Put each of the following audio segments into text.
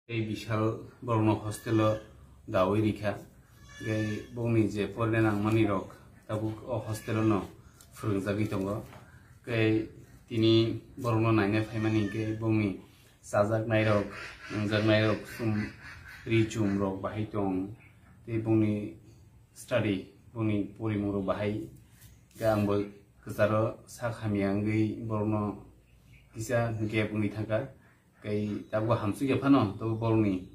Bishal Borno Hostel Thangwi Rika Boni je Pordenang Mani Rock Tabuk Hostel no Frunzagi Tongo Tini Borno Nine Famani Boni Sazak Nairok Nairok Sum Richum Rock Bahitong the Boni study Boni Porimuro Bahai Gambo Kazaro Sakhamiangi Borno Isa Gap Unitaka Tabu Hamsu Japano, to Borni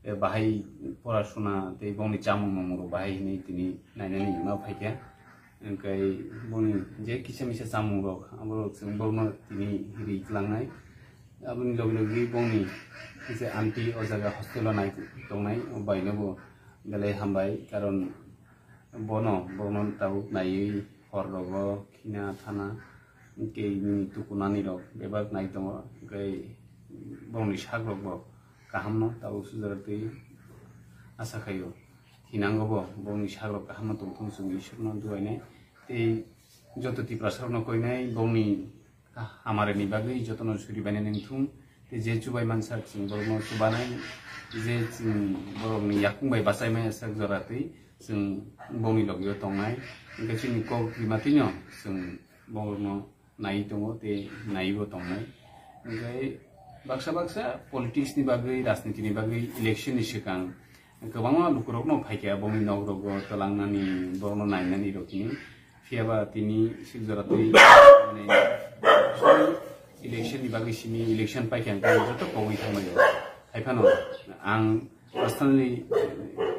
Bahai Porasuna, the Boni Chamu Bahai Tini, Nine Mapaka, and Kay Boni Jakisamisha Samuro, Ambrok, and Borno Tini Langai, Abun Logi Boni is an anti Ozaga Hostel night, Tonai, or by Novo, Gale Hambai, Caron Bono Tau, Nai, Horrogo, Kina Tana, Gay Tukunani Rock, Debak Nightomo, Gay. Boni Shagrog, Kahamno, Tausuzati Asakayo, Hinango, Boni Shagrog, Kahamato, Tonsu, should not do any. The Jototi Prasarno Koine, Boni Amareni Bagli, Jotono Suribanin Tum, the Jeju by Mansaks in Borno Subanai, Zets in Boroni Yakun by Basai Sagzorati, some Boni Logio Tongai, and Gachini Ko Matino, some Borno Naitomo, the Naivo Tongai. Baksa politics ni bagai, rasniti ni bagai, election ni sekarang. Kebanyakan lukurok no pakai abomi naurok telangna ni borno naina ni rokini. Siapa tini sigurati election ni bagai sini election pakai angka itu kau itu macam. Apa no? Ang personally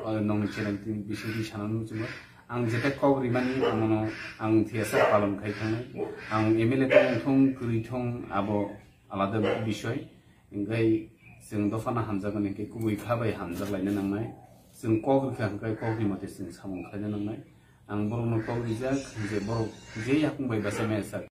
nong channel tini bisuri channel nu cuma. Ang jeta kau rimani amono ang tiasa palom kai kami. Ang email itu thong kuri thong abo alada bishoy. Ingkai sing dofana hamzagan ingkai kubui kabai hamzag lainnya nangnai sing kogri ingkai kogri mati sing samung kaja nangnai ang borong kogri jak je borong je yakung bai basa mesak